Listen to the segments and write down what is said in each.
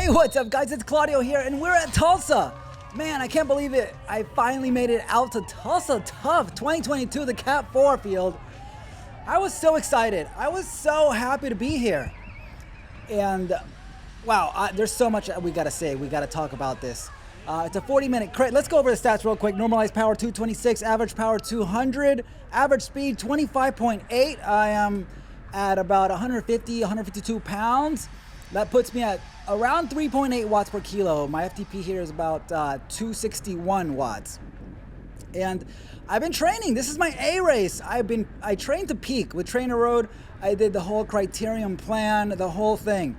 Hey, what's up, guys? It's Claudio here, and we're at Tulsa. Man, I can't believe it. I finally made it out to Tulsa Tough 2022, the Cat 4 field. I was so excited. I was so happy to be here. And wow, there's so much we got to say. We got to talk about this. It's a 40-minute crate. Let's go over the stats real quick. Normalized power 226, average power 200, average speed 25.8. I am at about 150, 152 pounds. That puts me at around 3.8 watts per kilo. My FTP here is about 261 watts. And I've been training. This is my A race. I trained to peak with Trainer Road. I did the whole criterium plan, the whole thing,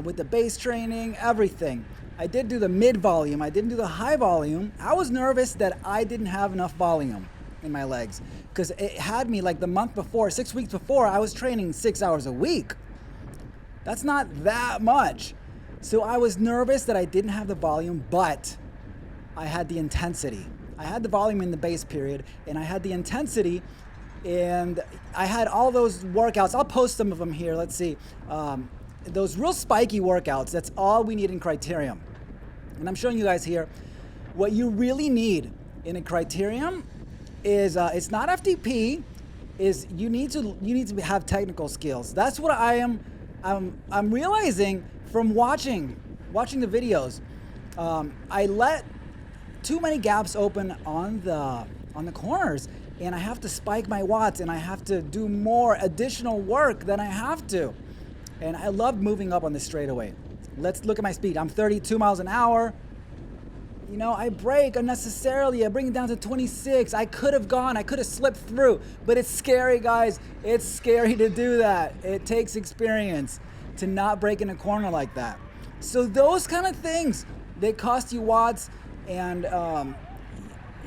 with the base training, everything. I did do the mid volume. I didn't do the high volume. I was nervous that I didn't have enough volume in my legs because it had me like the month before, 6 weeks before, I was training 6 hours a week. That's not that much. So I was nervous that I didn't have the volume, but I had the intensity. I had the volume in the base period, and I had the intensity, and I had all those workouts. I'll post some of them here. Let's see. Those real spiky workouts, that's all we need in criterium. And I'm showing you guys here what you really need in a criterium is it's not FTP, is you need to have technical skills. That's what I'm realizing from watching the videos. I let too many gaps open on the corners, and I have to spike my watts, and I have to do more additional work than I have to. And I love moving up on the straightaway. Let's look at my speed. I'm 32 miles an hour. You know, I brake unnecessarily. I bring it down to 26. I could have slipped through, but it's scary, guys. It's scary to do that. It takes experience to not brake in a corner like that. So those kind of things, they cost you watts, and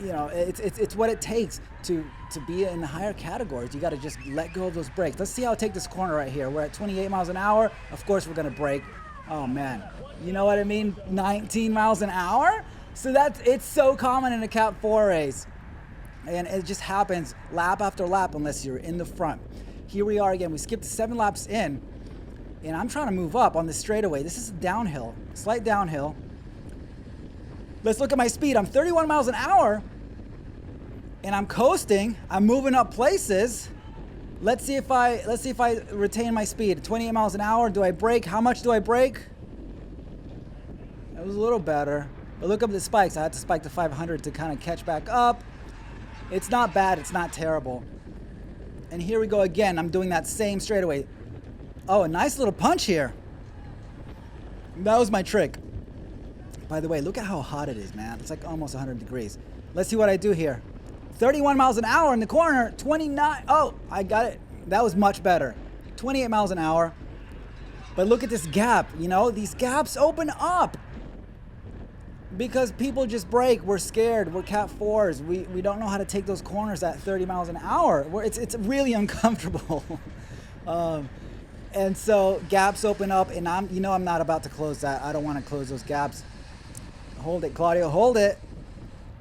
you know, it's what it takes to be in the higher categories. You got to just let go of those brakes. Let's see how I take this corner right here. We're at 28 miles an hour. Of course, we're going to brake. Oh man, you know what I mean? 19 miles an hour. So it's so common in a Cat 4 race, and it just happens lap after lap unless you're in the front. Here we are again. We skipped 7 laps in, and I'm trying to move up on the straightaway. This is a downhill, slight downhill. Let's look at my speed. I'm 31 miles an hour, and I'm coasting. I'm moving up places. Let's see if I retain my speed. 28 miles an hour. Do I brake? How much do I brake? That was a little better. But look up the spikes. I had to spike to 500 to kind of catch back up. It's not bad. It's not terrible. And here we go again. I'm doing that same straightaway. Oh, a nice little punch here. That was my trick. By the way, look at how hot it is, man. It's like almost 100 degrees. Let's see what I do here. 31 miles an hour in the corner. 29. Oh, I got it. That was much better. 28 miles an hour. But look at this gap. You know, these gaps open up because people just brake. We're scared. We're Cat 4s. We don't know how to take those corners at 30 miles an hour. It's really uncomfortable. And so gaps open up, and I'm not about to close that. I don't want to close those gaps. Hold it, Claudio, hold it.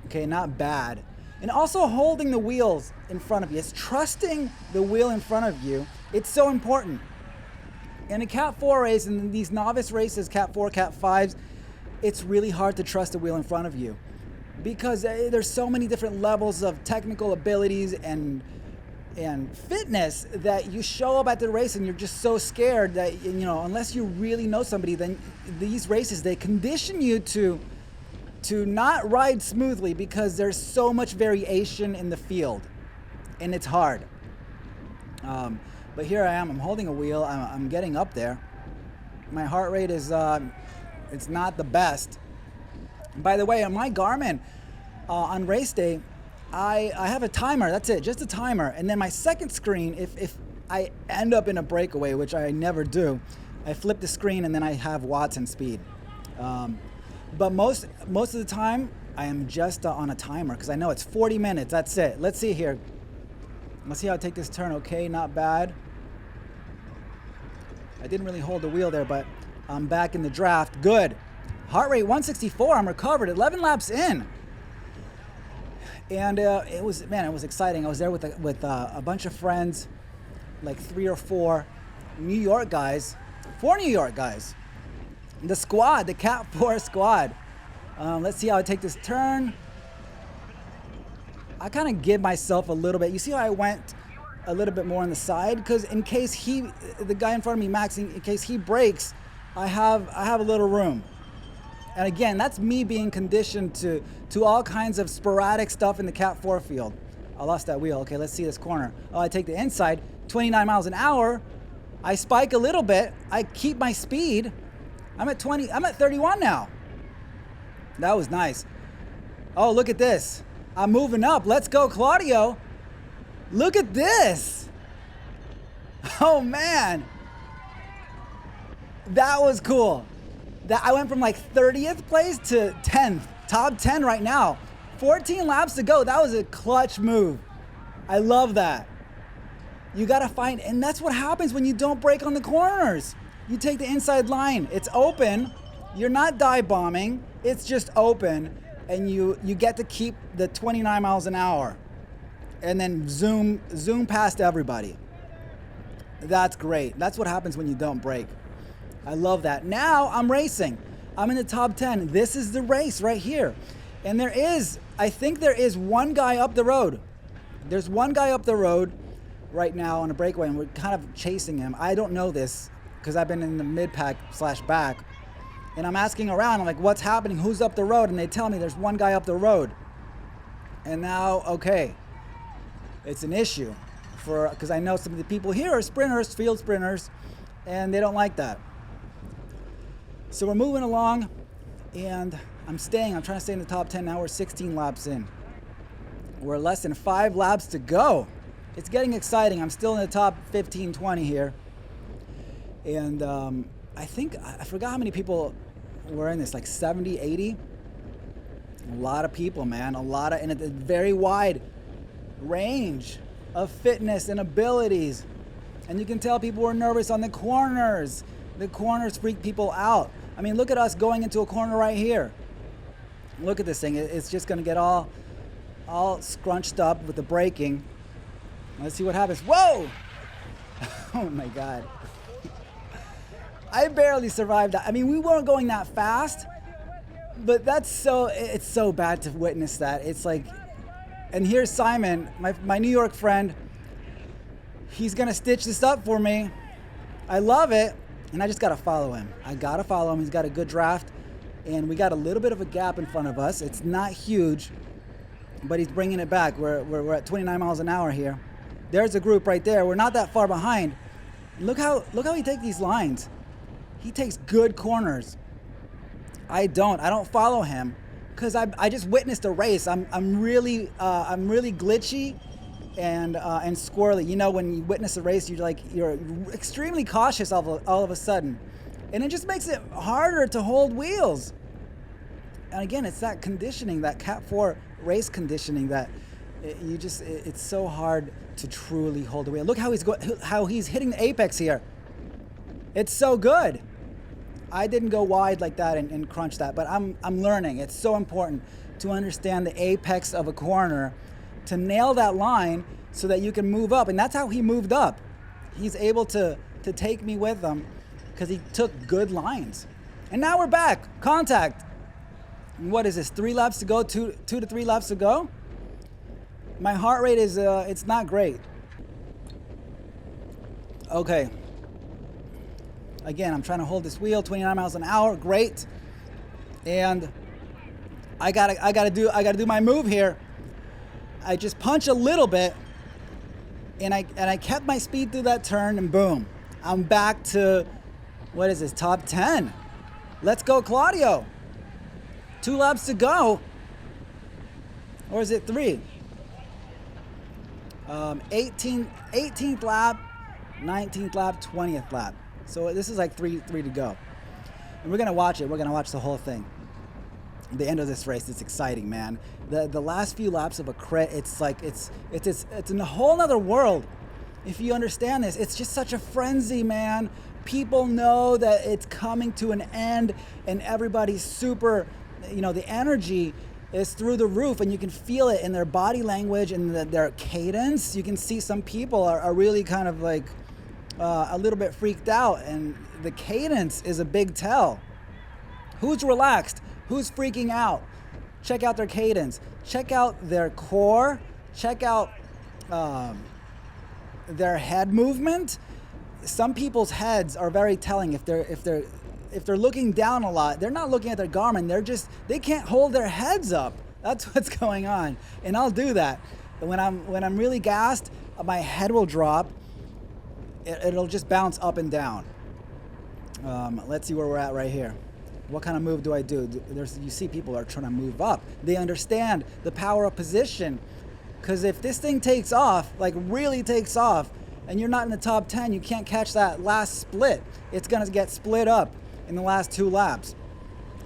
Okay, not bad. And also holding the wheels in front of you. It's trusting the wheel in front of you. It's so important. In a Cat 4 race, and these novice races, Cat 4, Cat 5s, it's really hard to trust the wheel in front of you because there's so many different levels of technical abilities and fitness that you show up at the race and you're just so scared that, you know, unless you really know somebody, then these races, they condition you to not ride smoothly because there's so much variation in the field, and it's hard. But here I am. I'm holding a wheel. I'm getting up there. My heart rate is it's not the best. By the way, on my Garmin on race day, I have a timer. That's it, just a timer. And then my second screen, if I end up in a breakaway, which I never do, I flip the screen and then I have watts and speed. But most of the time, I am just on a timer because I know it's 40 minutes. That's it. Let's see here. Let's see how I take this turn. Okay, not bad. I didn't really hold the wheel there, but I'm back in the draft. Good. Heart rate 164. I'm recovered. 11 laps in. And it was exciting. I was there with a bunch of friends, like 3 or 4 New York guys, 4 New York guys. the squad, the Cat 4 squad. Let's see how I take this turn. I kind of give myself a little bit. You see how I went a little bit more on the side? Because in case the guy in front of me, Max, in case he breaks, I have a little room. And again, that's me being conditioned to all kinds of sporadic stuff in the Cat 4 field. I lost that wheel. Okay, let's see this corner. Oh, I take the inside, 29 miles an hour. I spike a little bit. I keep my speed. I'm at 31 now. That was nice. Oh, look at this. I'm moving up. Let's go, Claudio. Look at this. Oh, man. That was cool. I went from like 30th place to 10th. Top 10 right now. 14 laps to go. That was a clutch move. I love that. You got to find, and that's what happens when you don't brake on the corners. You take the inside line. It's open. You're not dive bombing. It's just open. And you get to keep the 29 miles an hour. And then zoom past everybody. That's great. That's what happens when you don't brake. I love that. Now I'm racing. I'm in the top 10. This is the race right here. And I think there is one guy up the road. There's one guy up the road right now on a breakaway, and we're kind of chasing him. I don't know this because I've been in the mid-pack / back. And I'm asking around. I'm like, what's happening? Who's up the road? And they tell me there's one guy up the road. And now, okay, it's an issue because I know some of the people here are sprinters, field sprinters, and they don't like that. So we're moving along, and I'm trying to stay in the top 10 now. We're 16 laps in. We're less than 5 laps to go. It's getting exciting. I'm still in the top 15, 20 here. And I forgot how many people were in this, like 70, 80? A lot of people, man. And a very wide range of fitness and abilities. And you can tell people were nervous on the corners. The corners freak people out. I mean, look at us going into a corner right here. Look at this thing. It's just going to get all scrunched up with the braking. Let's see what happens. Whoa! Oh, my God. I barely survived that. I mean, we weren't going that fast, but it's so bad to witness that. It's like, and here's Simon, my New York friend. He's going to stitch this up for me. I love it. And I just got to follow him. He's got a good draft. And we got a little bit of a gap in front of us. It's not huge, but he's bringing it back. We're at 29 miles an hour here. There's a group right there. We're not that far behind. Look how he takes these lines. He takes good corners. I don't follow him because I just witnessed a race. I'm really glitchy and squirrely. You know, when you witness a race, you're extremely cautious all of a sudden, and it just makes it harder to hold wheels. And again, it's that conditioning, that Cat 4 race conditioning, that it's so hard to truly hold the wheel. Look how he's hitting the apex here. It's so good. I didn't go wide like that and crunch that, but I'm learning. It's so important to understand the apex of a corner, to nail that line so that you can move up. And that's how he moved up. He's able to take me with him because he took good lines. And now we're back. Contact. What is this? 3 laps to go? 2 to 3 laps to go? My heart rate is, it's not great. Okay. Again, I'm trying to hold this wheel, 29 miles an hour, great. And I gotta do my move here. I just punch a little bit, and I kept my speed through that turn, and boom, I'm back to, what is this, top 10. Let's go, Claudio. 2 laps to go. Or is it 3? 18th lap, 19th lap, 20th lap. So this is like three to go. And we're going to watch it. We're going to watch the whole thing. The end of this race, it's exciting, man. The last few laps of a crit, it's like, it's in a whole nother world. If you understand this, it's just such a frenzy, man. People know that it's coming to an end, and everybody's super, the energy is through the roof, and you can feel it in their body language and their cadence. You can see some people are really kind of like a little bit freaked out, and the cadence is a big tell. Who's relaxed? Who's freaking out? Check out their cadence. Check out their core. Check out their head movement. Some people's heads are very telling. If they're looking down a lot, they're not looking at their Garmin. They can't hold their heads up. That's what's going on. And I'll do that. When I'm really gassed, my head will drop. It'll just bounce up and down. Let's see where we're at right here. What kind of move do I do? You see people are trying to move up. They understand the power of position. Because if this thing takes off, like really takes off, and you're not in the top 10, you can't catch that last split. It's going to get split up in the last 2 laps.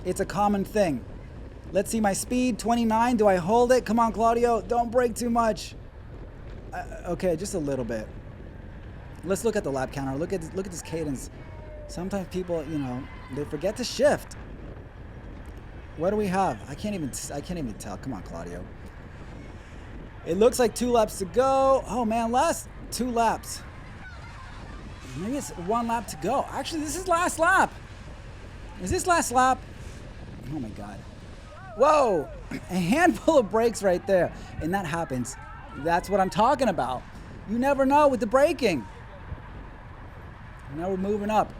It's a common thing. Let's see my speed, 29. Do I hold it? Come on, Claudio. Don't break too much. Okay, just a little bit. Let's look at the lap counter. Look at this cadence. Sometimes people, they forget to shift. What do we have? I can't even tell. Come on, Claudio. It looks like 2 laps to go. Oh man, last 2 laps. Maybe it's 1 lap to go. Actually, this is last lap. Is this last lap? Oh my God. Whoa, a handful of brakes right there. And that happens. That's what I'm talking about. You never know with the braking. Now we're moving up.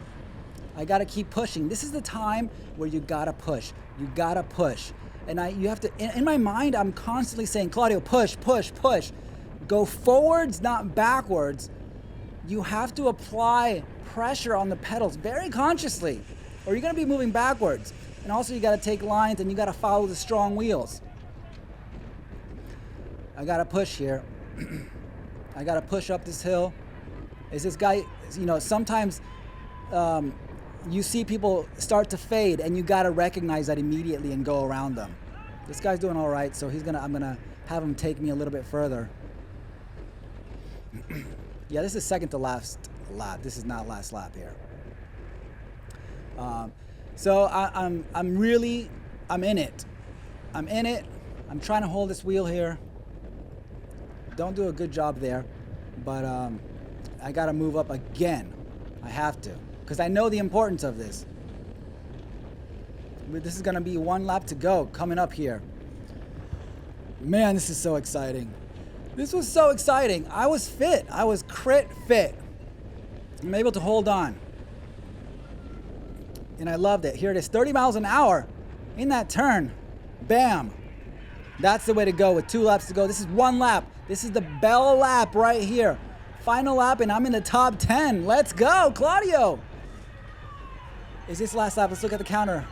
I gotta keep pushing. This is the time where you gotta push. You gotta push. And you have to, in my mind, I'm constantly saying, Claudio, push, push, push. Go forwards, not backwards. You have to apply pressure on the pedals very consciously, or you're gonna be moving backwards. And also you gotta take lines and you gotta follow the strong wheels. I gotta push here. I gotta push up this hill. Is this guy, sometimes you see people start to fade and you gotta recognize that immediately and go around them. This guy's doing all right, so I'm gonna have him take me a little bit further. Yeah, this is second to last lap. This is not last lap here. So I'm in it. I'm in it. I'm trying to hold this wheel here. Don't do a good job there, but I gotta move up again. I have to, because I know the importance of this. This is gonna be 1 lap to go coming up here. Man, this is so exciting. This was so exciting. I was fit. I was crit fit. I'm able to hold on. And I loved it. Here it is, 30 miles an hour in that turn. Bam. That's the way to go with 2 laps to go. This is 1 lap. This is the bell lap right here. Final lap, and I'm in the top 10. Let's go, Claudio. Is this last lap? Let's look at the counter.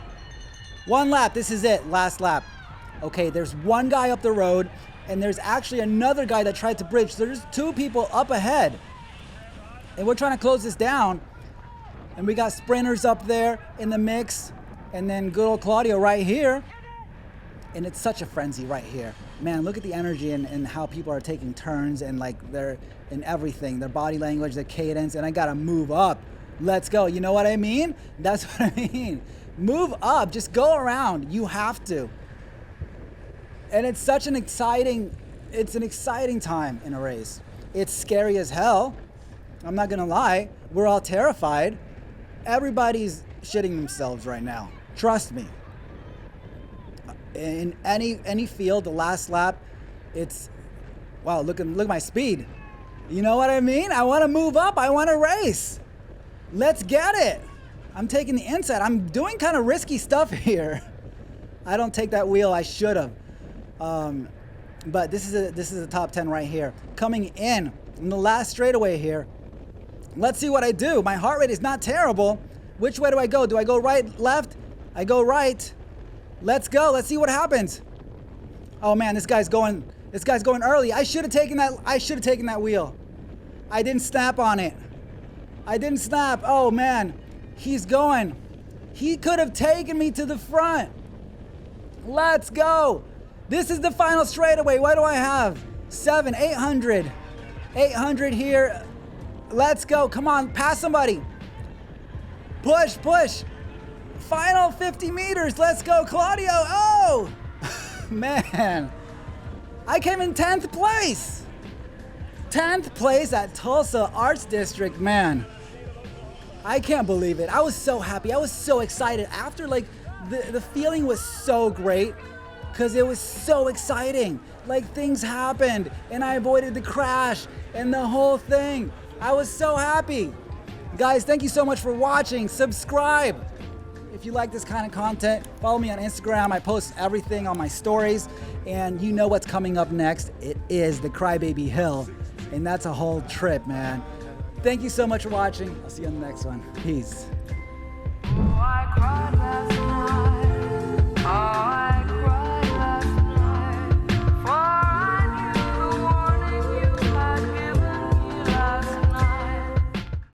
1 lap. This is it. Last lap. Okay, there's 1 guy up the road, and there's actually another guy that tried to bridge. So there's 2 people up ahead. And we're trying to close this down. And we got sprinters up there in the mix. And then good old Claudio right here. And it's such a frenzy right here. Man, look at the energy and how people are taking turns and like they're in everything. Their body language, their cadence, and I gotta move up. Let's go. You know what I mean? That's what I mean. Move up. Just go around. You have to. And it's such an exciting time in a race. It's scary as hell. I'm not gonna lie. We're all terrified. Everybody's shitting themselves right now. Trust me. In any field, the last lap, it's wow. Look at my speed. You know what I mean? I want to move up. I want to race. Let's get it. I'm taking the inside. I'm doing kind of risky stuff here. I don't take that wheel. I should have. But this is a top 10 right here. Coming in the last straightaway here. Let's see what I do. My heart rate is not terrible. Which way do I go? Do I go right, left? I go right. Let's go. Let's see what happens. Oh man, this guy's going early. I should have taken that wheel. I didn't snap on it. I didn't snap. Oh man. He's going. He could have taken me to the front. Let's go. This is the final straightaway. What do I have? 800. 800 here. Let's go. Come on, pass somebody. Push, push. Final 50 meters. Let's go, Claudio. Oh, man. I came in 10th place. 10th place at Tulsa Arts District, man. I can't believe it. I was so happy. I was so excited. After like the feeling was so great because it was so exciting. Like, things happened and I avoided the crash and the whole thing. I was so happy. Guys, thank you so much for watching. Subscribe if you like this kind of content. Follow me on Instagram. I post everything on my stories, and you know what's coming up next. It is the Crybaby Hill, and that's a whole trip, man. Thank you so much for watching. I'll see you on the next one. Peace. I cry.